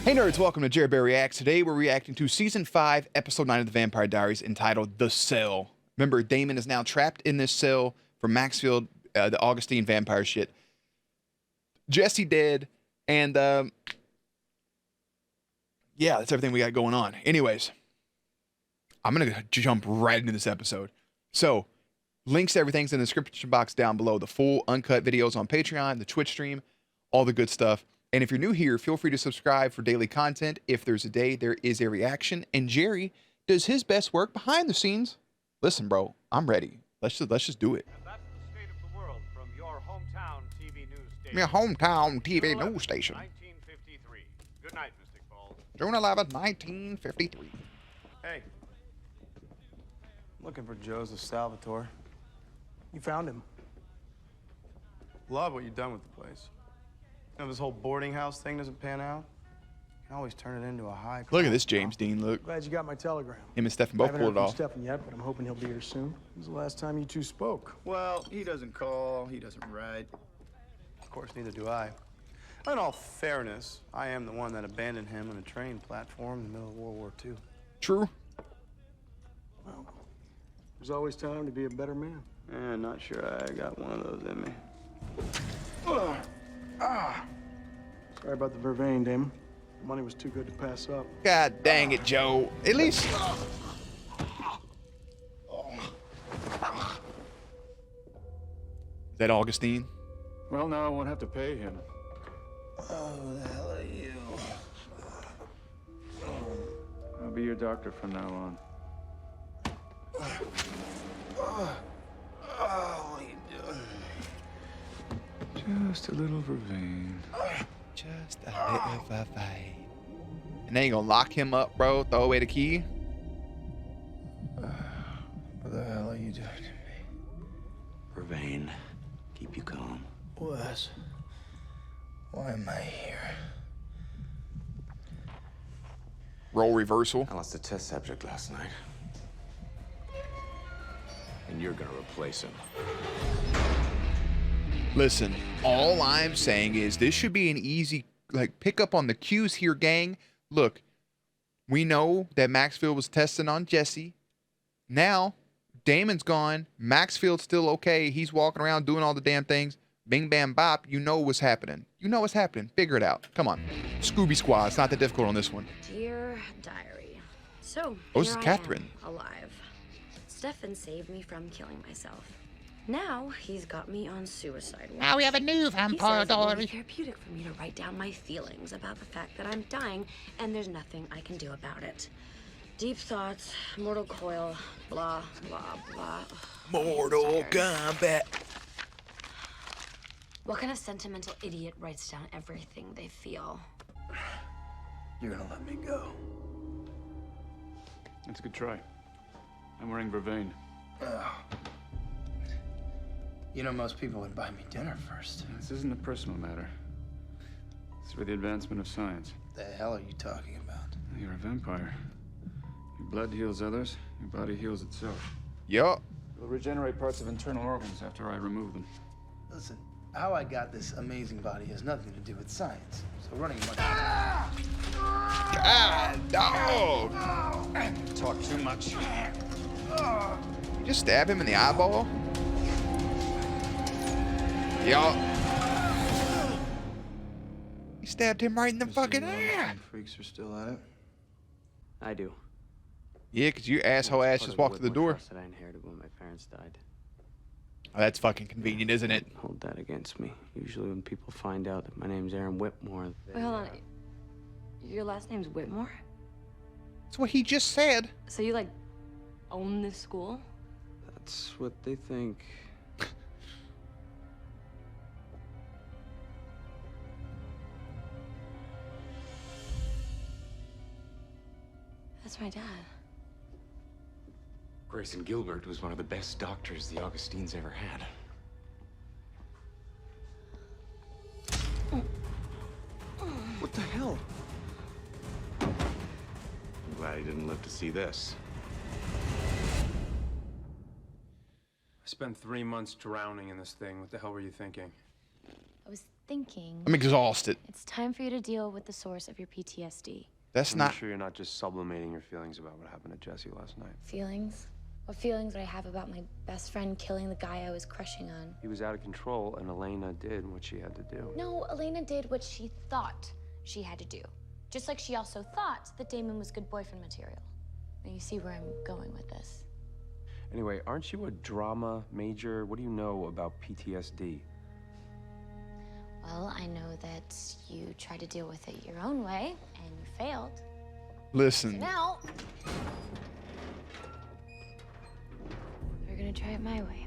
Hey nerds, welcome to Jared Bear Reacts. Today we're reacting to Season 5, Episode 9 of the Vampire Diaries entitled The Cell. Remember, Damon is now trapped in this cell from Maxfield, the Augustine vampire shit. Jesse dead, and yeah, that's everything we got going on. Anyways, I'm going to jump right into this episode. So, links to everything's in the description box down below. The full uncut videos on Patreon, the Twitch stream, all the good stuff. And if you're new here, feel free to subscribe for daily content. If there's a day, there is a reaction. And Jerry does his best work behind the scenes. Listen, bro, I'm ready. Let's just do it. And that's the state of the world from your hometown TV news station. Your hometown TV news station. 1953. Good night, Mystic Falls. June 11th, 1953. Hey. Looking for Joseph Salvatore. You found him. Love what you've done with the place. You know, this whole boarding house thing doesn't pan out. You can always turn it into a high. Look at this James Dean look. Glad you got my telegram. Him and Stefan I both haven't pulled heard it from off. Stefan yet, but I'm hoping he'll be here soon. When was the last time you two spoke? Well, he doesn't call, he doesn't write. Of course, neither do I. In all fairness, I am the one that abandoned him on a train platform in the middle of World War II. True. Well, there's always time to be a better man. Yeah, not sure I got one of those in me. Sorry about the vervain, Damon. The money was too good to pass up. God dang it, Joe. At least. Is that Augustine? Well, now I won't have to pay him. Oh, the hell are you? I'll be your doctor from now on. Oh, what are you doing? Just a little vervain. Just a little fight. And then you gonna lock him up, bro? Throw away the key? What the hell are you doing to me? Vervain, keep you calm. Wes, why am I here? Role reversal. I lost a test subject last night. And you're gonna replace him. Listen, all I'm saying is this should be an easy, like, pick up on the cues here, gang. Look, we know that Maxfield was testing on Jesse. Now, Damon's gone. Maxfield's still okay. He's walking around doing all the damn things. Bing, bam, bop. You know what's happening. You know what's happening. Figure it out. Come on. Scooby Squad. It's not that difficult on this one. Dear Diary. So, Oh, this is here I Catherine. am, alive. Stefan saved me from killing myself. Now he's got me on suicide watch. Now we have a new He vampire says it will be diary. therapeutic for me to write down my feelings about the fact that I'm dying, and there's nothing I can do about it. Deep thoughts, mortal coil, blah, blah, blah. Mortal Kombat. What kind of sentimental idiot writes down everything they feel? You're gonna let me go. That's a good try. I'm wearing vervain. You know, most people would buy me dinner first. This isn't a personal matter. It's for the advancement of science. The hell are you talking about? You're a vampire. Your blood heals others, your body heals itself. Yup. It'll regenerate parts of internal organs after I remove them. Listen, how I got this amazing body has nothing to do with science. So running my... God, dog. Talk too much. You just stab him in the eyeball? Yup. He stabbed him right in the fucking eye. Freaks are still at it. I do. Yeah, because your asshole ass just walked through the door. That I inherited when my parents died. Oh, that's fucking convenient, isn't it? Hold that against me. Usually when people find out that my name's Aaron Whitmore, they... Wait, hold on. Your last name's Whitmore? That's what he just said. So you, like, own this school? That's what they think. That's my dad. Grayson Gilbert was one of the best doctors the Augustines ever had. What the hell? I'm glad he didn't live to see this. I spent 3 months drowning in this thing. What the hell were you thinking? I was thinking. I'm exhausted. It's time for you to deal with the source of your PTSD. That's I'm not. sure you're not just sublimating your feelings about what happened to Jesse last night. Feelings? What feelings would I have about my best friend killing the guy I was crushing on? He was out of control, and Elena did what she had to do. No, Elena did what she thought she had to do. Just like she also thought that Damon was good boyfriend material. Now you see where I'm going with this. Anyway, aren't you a drama major? What do you know about PTSD? Well, I know that you tried to deal with it your own way, and you failed. Listen. So now, we're gonna try it my way.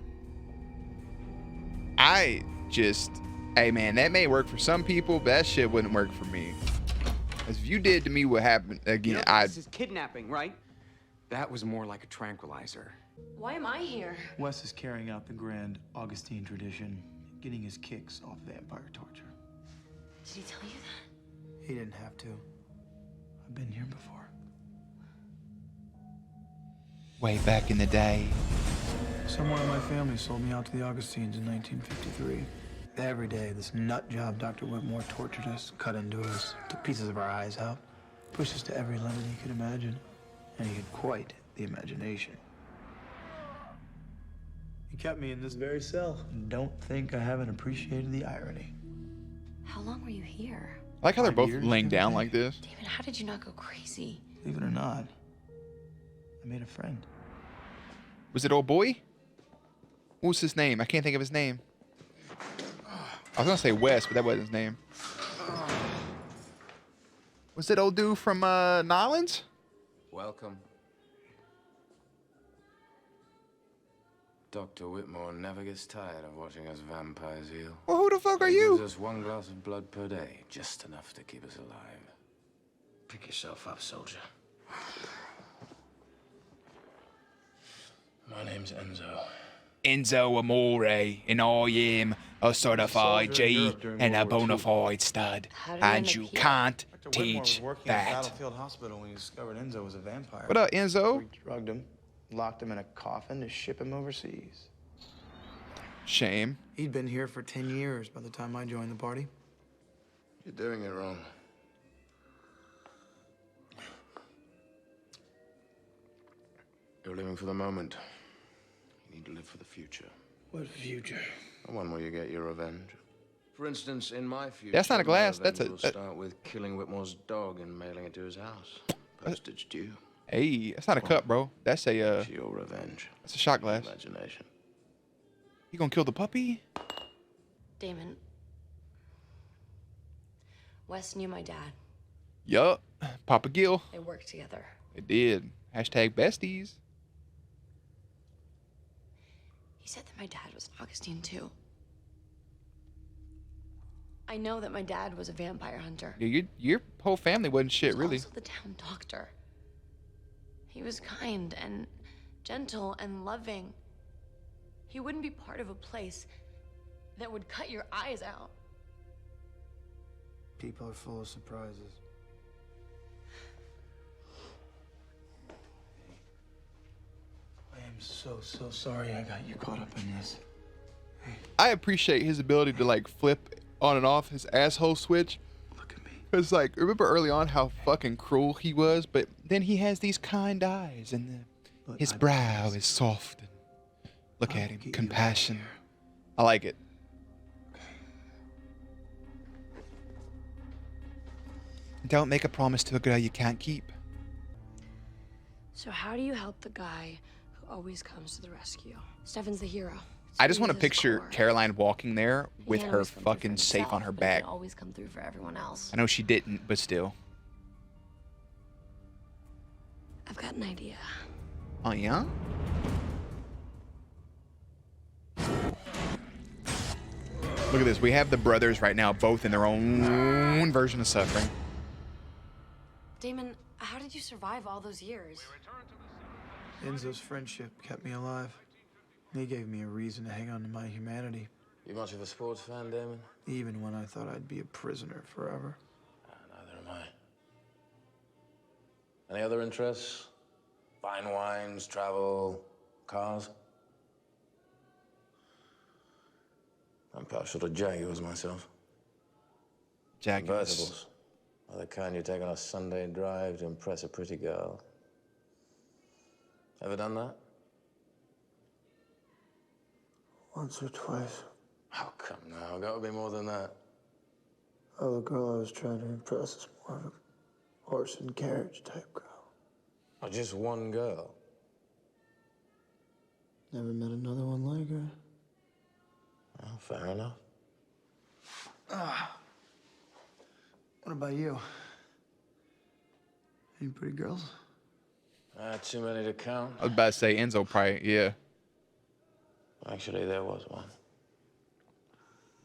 Hey man, that may work for some people, but that shit wouldn't work for me. As if you did to me what happened again, This is kidnapping, right? That was more like a tranquilizer. Why am I here? Wes is carrying out the grand Augustine tradition, getting his kicks off vampire torture. Did he tell you that? He didn't have to. I've been here before. way back in the day. Someone in my family sold me out to the Augustines in 1953. Every day, this nut job Dr. Whitmore tortured us, cut into us, took pieces of our eyes out, pushed us to every limit he could imagine. And he had quite the imagination. He kept me in this very cell. Don't think I haven't appreciated the irony. How long were you here? I like how they're 5 both years, laying give or down take. like this. David, how did you not go crazy? Believe it or not, I made a friend. Was it old boy? What was his name? I can't think of his name. I was gonna say Wes, but that wasn't his name. Was it old dude from Nolans? Welcome. Dr. Whitmore never gets tired of watching us vampires heal. Well, who the fuck are He you? gives us 1 glass of blood per day, just enough to keep us alive. Pick yourself up, soldier. My name's Enzo. Enzo Amore, and I am a certified Soldier in G Europe during and a World War bona II. fide stud. How did you end And up you here? can't Dr. Whitmore was teach working at that. Battlefield Hospital when he discovered Enzo was a vampire. What up, Enzo? We drugged him, locked him in a coffin to ship him overseas. Shame. He'd been here for 10 years by the time I joined the party. You're doing it wrong. You're living for the moment. You need to live for the future. What future? The one where you get your revenge. For instance, in my future, That's not a glass, my that's revenge a- will start with killing Whitmore's dog and mailing it to his house. Postage due. Hey, that's not a cup, bro. That's a It's your revenge. that's a shot glass. Imagination. You gonna kill the puppy? Damon. Wes knew my dad. Yup. Papa Gill. They worked together. It did. Hashtag besties. He said that my dad was Augustine too. I know that my dad was a vampire hunter. Yeah, your whole family wasn't He shit, was really. also the town doctor. He was kind and gentle and loving. He wouldn't be part of a place that would cut your eyes out. People are full of surprises. I am so sorry I got you caught up in this. I appreciate his ability to like flip on and off his asshole switch. Look at me. Cause like, remember early on how fucking cruel he was, but then he has these kind eyes and But his I brow promise is soft. And look I'll at him, get you out of compassion. here. I like it. Don't make a promise to a girl you can't keep. So how do you help the guy who always comes to the rescue? Stefan's the hero. I just Sweet want to as his picture core. Caroline walking there He with can't her always come through for fucking safe on himself, her but he back. can always come through for everyone else. I know she didn't, but still. I've got an idea. Oh yeah? Look at this. We have the brothers right now, both in their own version of suffering. Damon, how did you survive all those years? Enzo's friendship kept me alive. He gave me a reason to hang on to my humanity, You much of a sports fan, Damon? even when I thought I'd be a prisoner forever. Neither am I. Any other interests? Fine wines, travel, cars? I'm partial to jaguars myself. Jaguars. Convertibles. Are the kind you take on a Sunday drive to impress a pretty girl. Ever done that? Once or twice. How come now? Gotta be more than that. Oh, the girl I was trying to impress is more of a horse and carriage type girl. Oh, just one girl? Never met another one like her. Well, fair enough. What about you? Any pretty girls? Too many to count. I was about to say Enzo probably, yeah. Actually, there was one.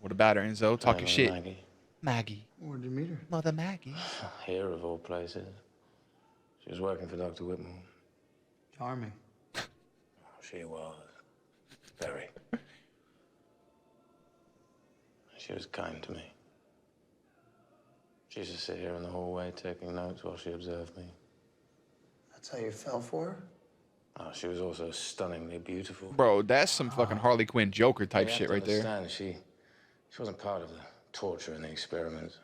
What about her, Enzo? Talking shit. Maggie. Maggie. Where'd you meet her? Mother Maggie. Here, of all places. She was working for Dr. Whitmore. Charming. She was. Very. She was kind to me. She used to sit here in the hallway taking notes while she observed me. That's how you fell for her? Oh, she was also stunningly beautiful. Bro, that's some fucking Harley Quinn Joker type You have shit to right there. understand, she wasn't part of the torture and the experiments.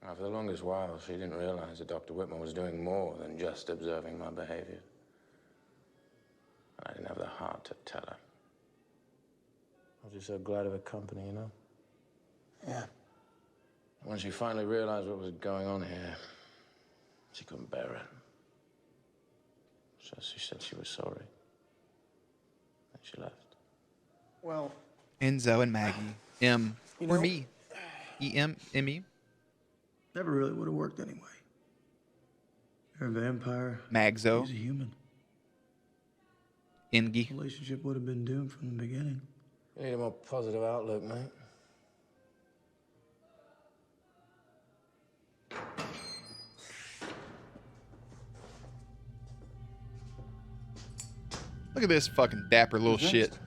Now, for the longest while, she didn't realize that Dr. Whitmore was doing more than just observing my behavior. I didn't have the heart to tell her. I was just so glad of her company, you know? Yeah. When she finally realized what was going on here, she couldn't bear it. So she said she was sorry. And she left. Well, Enzo and Maggie. Or me. E-M-M-E. never really would have worked anyway. You're a vampire. Magzo. He's a human. Engie. Relationship would have been doomed from the beginning. You need a more positive outlook, mate. Look at this fucking dapper little shit.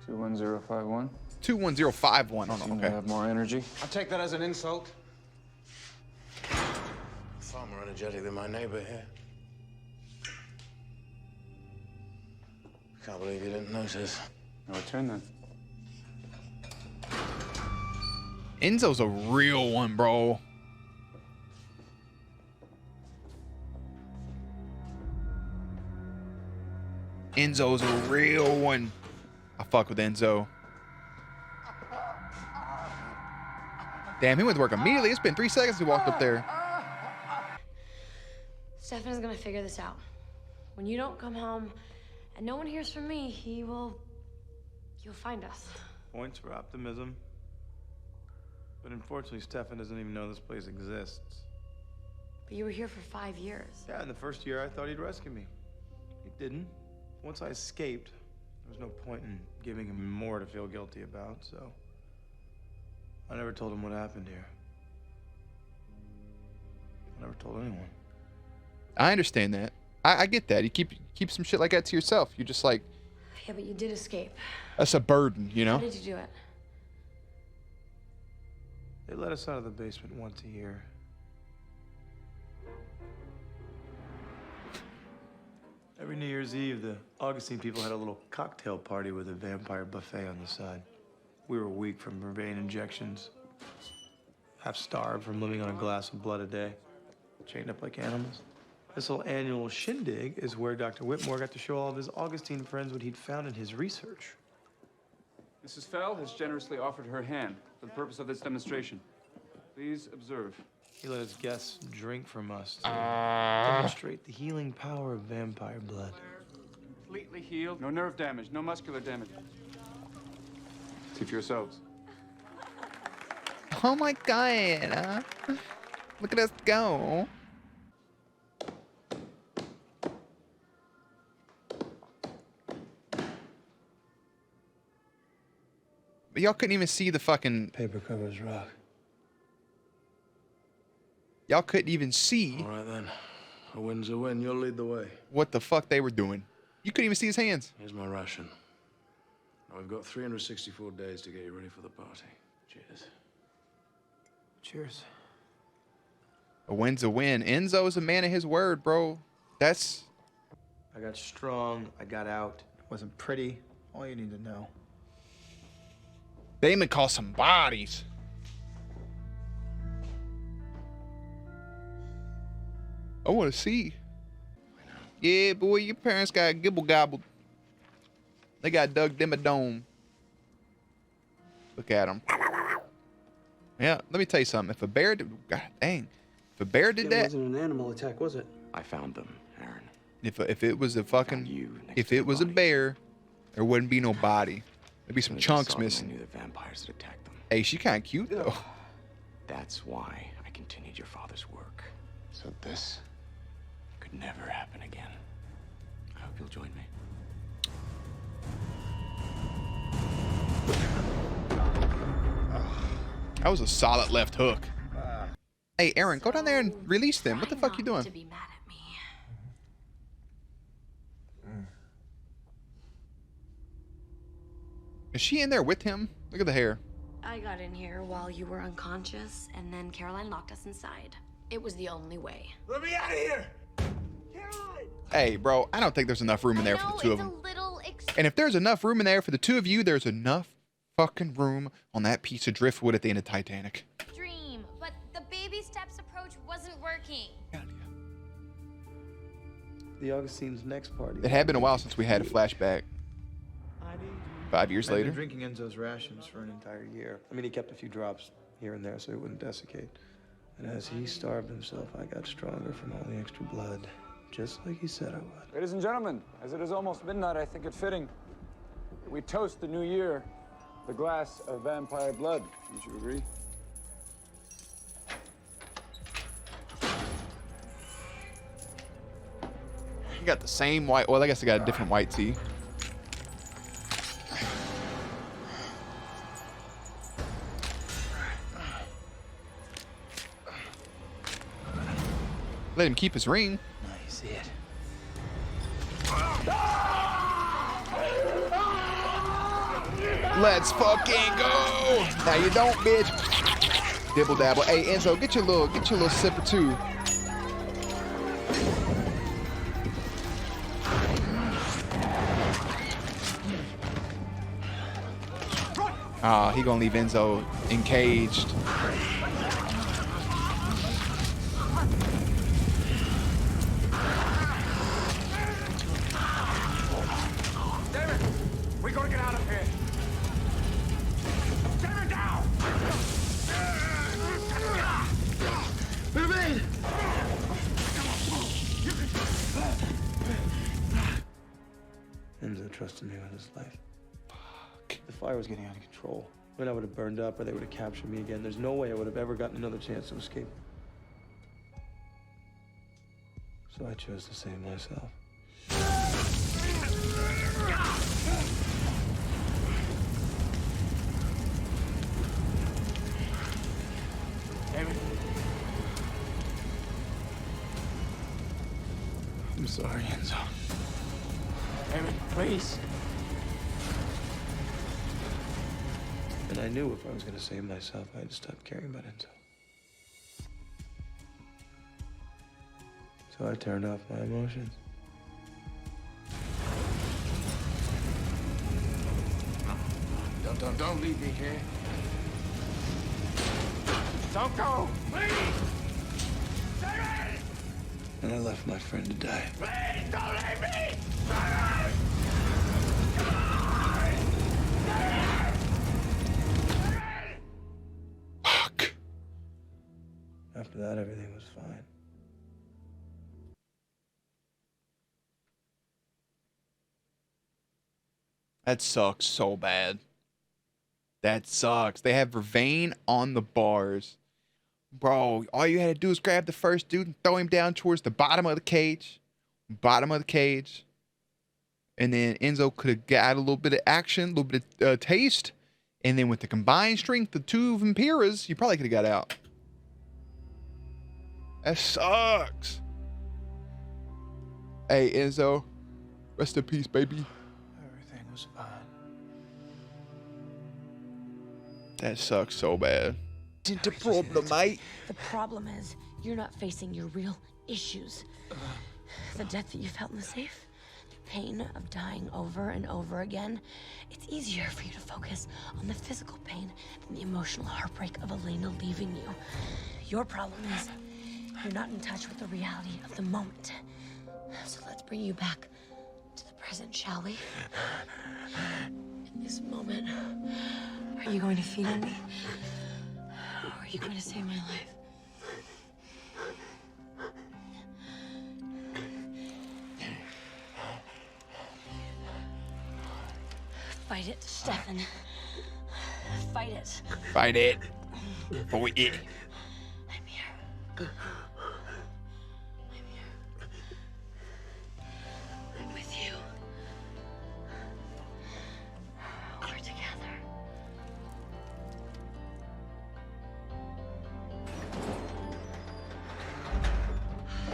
Two 21051. 21051. Oh, no, Seem to okay. have more energy. I'll take that as an insult. Far more energetic than my neighbor here. Can't believe you didn't notice. No return then. Enzo's a real one, bro. Enzo's a real one. I fuck with Enzo. Damn, he went to work immediately. It's been 3 seconds he walked up there. Stefan is gonna figure this out. When you don't come home and no one hears from me, he'll find us. Points for optimism. But unfortunately, Stefan doesn't even know this place exists. But you were here for 5 years. Yeah, in the first year, I thought he'd rescue me. He didn't. Once I escaped, there was no point in giving him more to feel guilty about, so I never told him what happened here. I never told anyone. I understand that. I get that. You keep some shit like that to yourself. You're just like, Yeah, but you did escape. that's a burden, you know? How did you do it? They let us out of the basement once a year. Every New Year's Eve, the Augustine people had a little cocktail party with a vampire buffet on the side. We were weak from vein injections, half starved from living on a glass of blood a day, chained up like animals. This little annual shindig is where Dr. Whitmore got to show all of his Augustine friends what he'd found in his research. Mrs. Fell has generously offered her hand for the purpose of this demonstration. Please observe. He let his guests drink from us to demonstrate the healing power of vampire blood. Completely healed. No nerve damage, no muscular damage. See for yourselves. Oh my god. Look at us go. But y'all couldn't even see the fucking... Paper covers rock. Y'all couldn't even see All right, then. A win's a win. You'll lead the way. what the fuck they were doing. You couldn't even see his hands. Here's my ration. Now, we've got 364 days to get you ready for the party. Cheers. Cheers. A win's a win. Enzo's a man of his word, bro. That's I got strong, I got out. Wasn't pretty. All you need to know. Damon caught some bodies. I want to see. Yeah, boy, your parents got gibble gobbled. They got dug them a dome. Look at them. Yeah, let me tell you something. If a bear did, God dang, if a bear did that, It wasn't an animal attack, was it? I found them, Aaron. if it was a fucking, next if to it the was a body. bear, there wouldn't be no body. There'd be some When I chunks saw them, I missing. knew the vampires had attacked them. Hey, she kind of cute though. That's why I continued your father's work. So this could never happen again. I hope you'll join me. That was a solid left hook. Hey, Aaron, go down there and release them. What the fuck you doing? To be mad at me. Is she in there with him? Look at the hair. I got in here while you were unconscious, and then Caroline locked us inside. It was the only way. Let me out of here! Hey, bro, I don't think there's enough room in there for the two of them. And if there's enough room in there for the two of you, there's enough fucking room on that piece of driftwood at the end of Titanic. Dream, but the baby steps approach wasn't working. The Augustine's next party. It had been a while since we had a flashback. 5 years I'd been later. drinking Enzo's rations for an entire year. I mean, he kept a few drops here and there so he wouldn't desiccate. And as he starved himself, I got stronger from all the extra blood, just like he said I would. Ladies and gentlemen, as it is almost midnight, I think it fitting that we toast the new year, the glass of vampire blood. Would you agree? You got the same white. Well, I guess I got a different white tee. Let him keep his ring. Nice it. Let's fucking go. Now you don't, bitch. Dibble dabble. Hey, Enzo, get your little sipper too. Ah, he gonna leave Enzo encaged. We gotta get out of here. Get her down. Remain! Enzo trusted me with his life. The fire was getting out of control. When I would have burned up or they would have captured me again, there's no way I would have ever gotten another chance to escape. So I chose to save myself. I'm sorry, Enzo. Damon, please. And I knew if I was going to save myself, I had to stop caring about Enzo. So I turned off my emotions. Don't leave me here. Don't go. Please. And I left my friend to die. Please don't leave me. Fuck. After that, everything was fine. That sucks so bad. That sucks. They have Vervain on the bars. Bro, all you had to do is grab the first dude and throw him down towards the bottom of the cage. Bottom of the cage. And then Enzo could have got a little bit of action, a little bit of taste. And then with the combined strength of two Vampiras, you probably could have got out. That sucks. Hey, Enzo. Rest in peace, baby. Everything was fine. That sucks so bad. It's a problem, mate. The problem is, you're not facing your real issues. The death that you felt in the safe, pain of dying over and over again, it's easier for you to focus on the physical pain than the emotional heartbreak of Elena leaving you. Your problem is you're not in touch with the reality of the moment. So let's bring you back to the present, shall we? In this moment, are you going to feed on me? Or are you going to save my life? Fight it, Stefan. Fight it. Fight it. Fight it. I'm here. I'm here. I'm with you. We're together.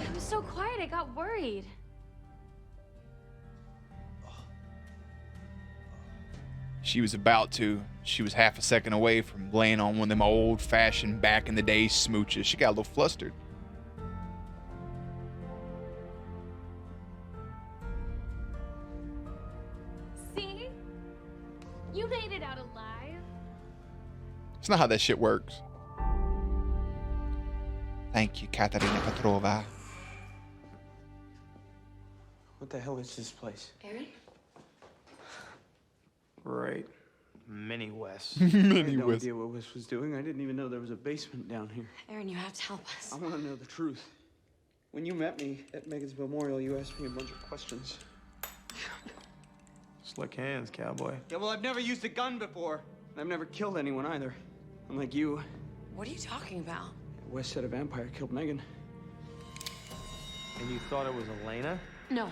It was so quiet, I got worried. She was about to. She was half a second away from laying on one of them old-fashioned back-in-the-day smooches. She got a little flustered. See? You made it out alive. It's not how that shit works. Thank you, Katarina Petrova. What the hell is this place? Aaron? Right. Mini West. I had Mini no West. idea what Wes was doing. I didn't even know there was a basement down here. Aaron, you have to help us. I want to know the truth. When you met me at Megan's memorial, you asked me a bunch of questions. Slick hands, cowboy. Yeah, well, I've never used a gun before. And I've never killed anyone either. Unlike you. What are you talking about? Wes said a vampire killed Megan. And you thought it was Elena? No.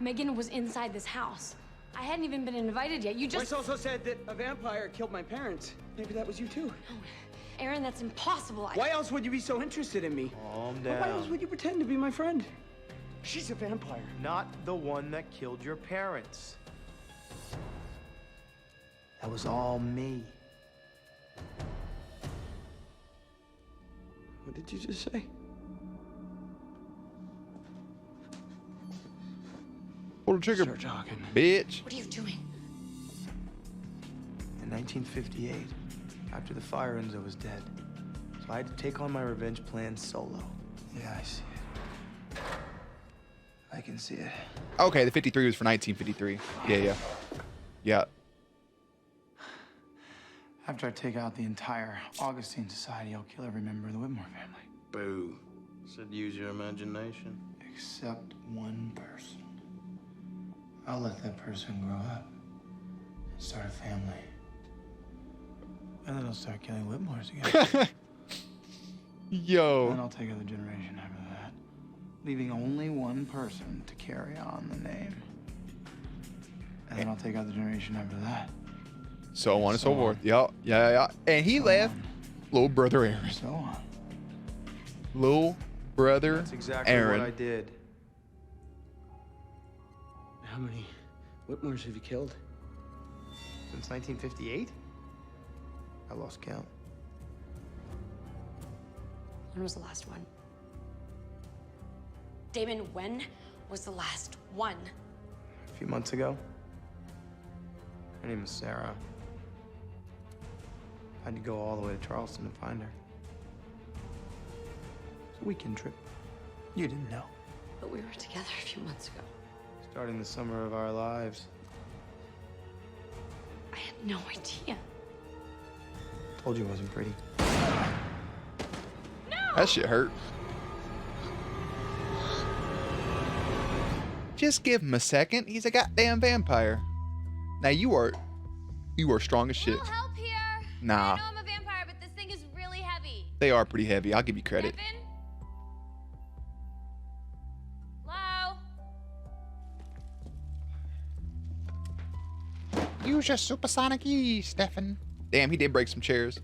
Megan was inside this house. I hadn't even been invited yet. You just... Wes also said that a vampire killed my parents. Maybe that was you too. No. Aaron, that's impossible. Why else would you be so interested in me? Calm Why else down. would you pretend to be my friend? She's a vampire. Not the one that killed your parents. That was all me. What did you just say? Pull the trigger, Start talking. bitch. What are you doing? In 1958, after the fire, Enzo was dead. So I had to take on my revenge plan solo. Yeah, I see it. I can see it. Okay, the 53 was for 1953. Yeah. Yeah. After I take out the entire Augustine society, I'll kill every member of the Whitmore family. Boo. Said use your imagination. Except one person. I'll let that person grow up and start a family. And then I'll start killing Whitmores again. And Yo. then I'll take other generation after that, leaving only one person to carry on the name. And then I'll take out the generation after that. So on and so So forth. on. Yeah. And he So left on. little brother Aaron. So on. Little brother That's exactly Aaron. what I did. How many Whitmores have you killed? Since 1958? I lost count. When was the last one? Damon, when was the last one? A few months ago. Her name is Sarah. I had to go all the way to Charleston to find her. It's a weekend trip. You didn't know. But we were together a few months ago. Starting the summer of our lives. I had no idea. Told you it wasn't pretty. That shit hurt. Just give him a second. He's a goddamn vampire. Now you are strong as shit. Little help here. Nah. I know I'm a vampire, but this thing is really heavy. They are pretty heavy. I'll give you credit. Stefan? Hello? Use your supersonic E, Stefan. Damn, he did break some chairs.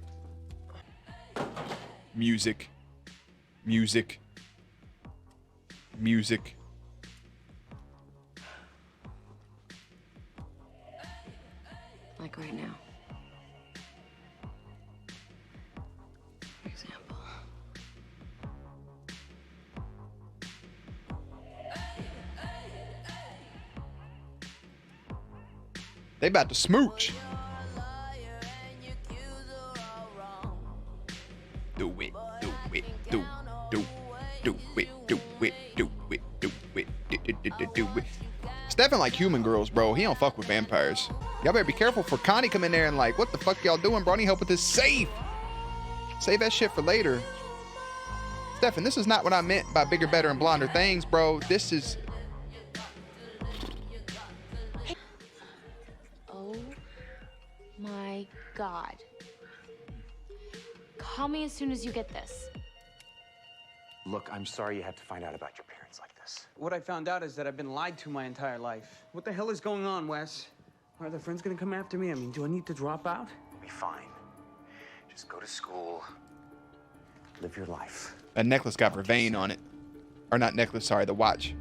Music. Like right now. For example. They about to smooch. Do it, do it, do it, do it, do it, do it. Stefan like human girls, bro. He don't fuck with vampires. Y'all better be careful for Connie come in there and like, what the fuck y'all doing, bro? I need help with this safe. Save that shit for later. Stefan, this is not what I meant by bigger, better, and blonder things, bro. This is... Oh my God. Call me as soon as you get this. Look, I'm sorry you had to find out about your parents like this. What I found out is that I've been lied to my entire life. What the hell is going on, Wes? Are their friends gonna come after me? I mean, do I need to drop out? You'll be fine. Just go to school. Live your life. That necklace got vervain on it. Or not necklace, sorry, the watch.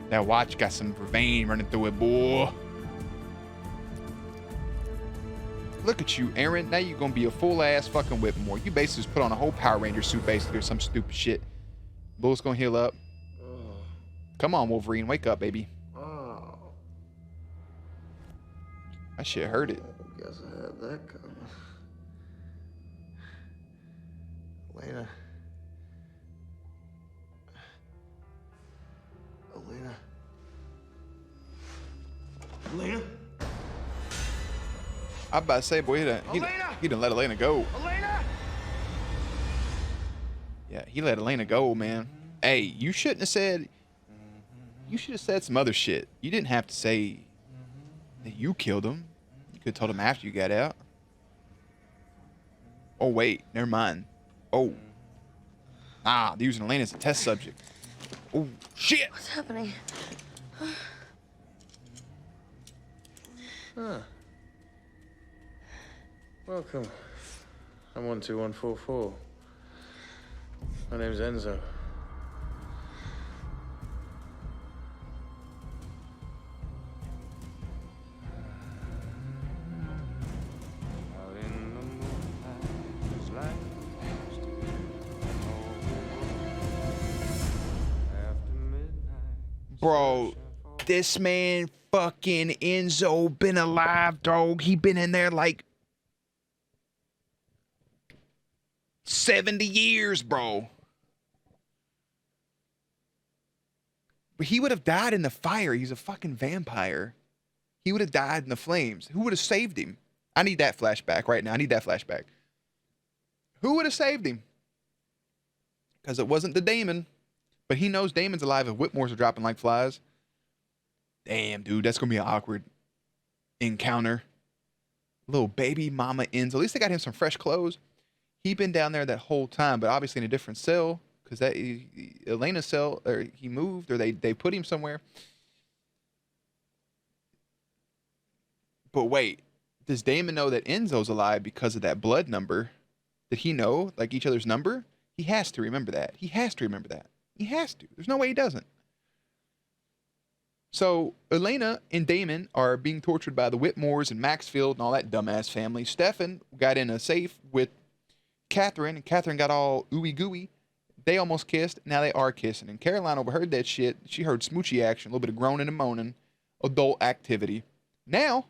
That watch got some vervain running through it, boy. Look at you, Aaron. Now you're gonna be a full-ass fucking Whitmore. You basically just put on a whole Power Ranger suit, basically, or some stupid shit. Bull's gonna heal up. Come on, Wolverine. Wake up, baby. That shit hurt it. I guess I had that coming. Elena. Elena. Elena? I'm about to say, boy, he done let Elena go. Elena! Yeah, he let Elena go, man. Hey, you shouldn't have said... You should have said some other shit. You didn't have to say that you killed him. You could have told him after you got out. Oh, wait. Never mind. Oh. Ah, they're using Elena as a test subject. Oh, shit! What's happening? Huh. Welcome. I'm 12144. My name's Enzo. Bro, this man fucking Enzo been alive, dog. He been in there like 70 years, bro. But he would have died in the fire. He's a fucking vampire. He would have died in the flames. Who would have saved him? I need that flashback right now. I need that flashback. Who would have saved him? Because it wasn't the Damon. But he knows Damon's alive if Whitmores are dropping like flies. Damn, dude, that's going to be an awkward encounter. Little baby mama Enzo. At least they got him some fresh clothes. He been down there that whole time, but obviously in a different cell. Because that Elena's cell, or he moved, or they put him somewhere. But wait, does Damon know that Enzo's alive because of that blood number? Did he know, like, each other's number? He has to remember that. He has to remember that. He has to. There's no way he doesn't. So Elena and Damon are being tortured by the Whitmores and Maxfield and all that dumbass family. Stefan got in a safe with Catherine, and Catherine got all ooey gooey. They almost kissed. Now they are kissing. And Caroline overheard that shit. She heard smoochy action, a little bit of groaning and moaning, adult activity. Now,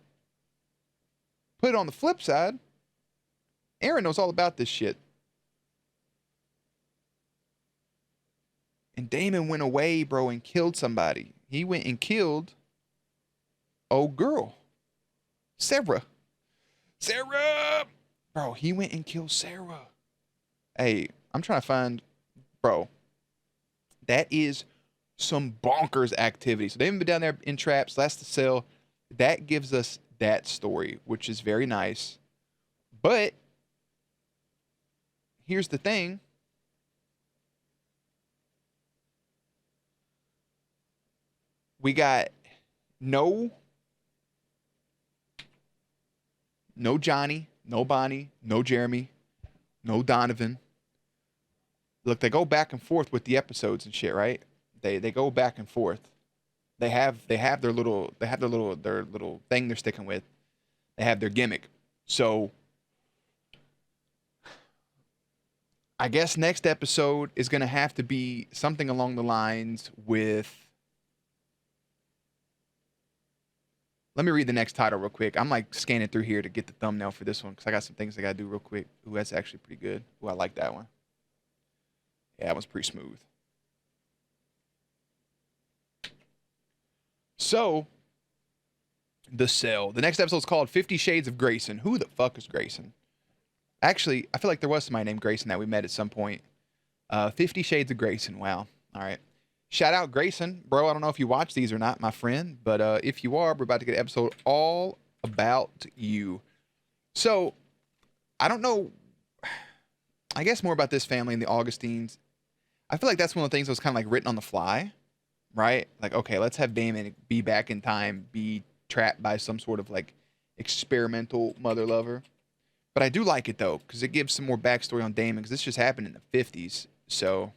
put it on the flip side, Aaron knows all about this shit. And Damon went away, bro, and killed somebody. He went and killed old girl, Sarah. Sarah! Bro, he went and killed Sarah. Hey, I'm trying to find, bro, that is some bonkers activity. So they've been down there in traps. That's the cell. That gives us that story, which is very nice. But here's the thing. We got no Johnny, no Bonnie, no Jeremy, no Donovan. Look, they go back and forth with the episodes and shit, right? They go back and forth. They have their little thing they're sticking with. They have their gimmick. So I guess next episode is gonna have to be something along the lines with Let me read the next title real quick. I'm like scanning through here to get the thumbnail for this one because I got some things I got to do real quick. Ooh, that's actually pretty good. Ooh, I like that one. Yeah, that one's pretty smooth. So, The Cell. The next episode is called 50 Shades of Grayson. Who the fuck is Grayson? Actually, I feel like there was somebody named Grayson that we met at some point. 50 Shades of Grayson. Wow. All right. Shout out Grayson. Bro, I don't know if you watch these or not, my friend. But if you are, we're about to get an episode all about you. So, I don't know. I guess more about this family and the Augustines. I feel like that's one of the things that was kind of like written on the fly. Right? Like, okay, let's have Damon be back in time, be trapped by some sort of like experimental mother lover. But I do like it though, because it gives some more backstory on Damon, because this just happened in the 50s. So,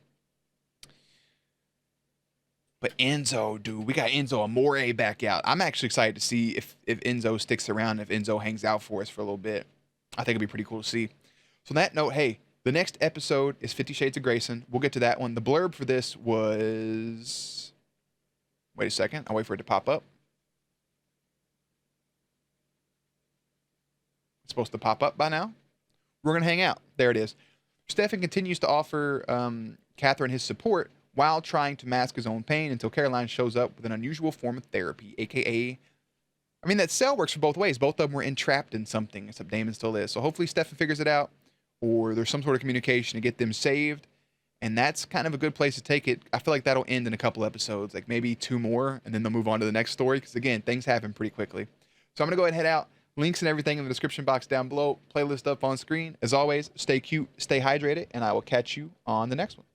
but Enzo, dude, we got Enzo Amore back out. I'm actually excited to see if Enzo sticks around, if Enzo hangs out for us for a little bit. I think it'd be pretty cool to see. So on that note, hey, the next episode is 50 Shades of Grayson. We'll get to that one. The blurb for this was... Wait a second. I'll wait for it to pop up. It's supposed to pop up by now. We're going to hang out. There it is. Stefan continues to offer Catherine his support while trying to mask his own pain until Caroline shows up with an unusual form of therapy, a.k.a. I mean, that cell works for both ways. Both of them were entrapped in something, except Damon still is. So hopefully Stefan figures it out, or there's some sort of communication to get them saved. And that's kind of a good place to take it. I feel like that'll end in a couple episodes, like maybe 2 more, and then they'll move on to the next story. Because again, things happen pretty quickly. So I'm going to go ahead and head out. Links and everything in the description box down below. Playlist up on screen. As always, stay cute, stay hydrated, and I will catch you on the next one.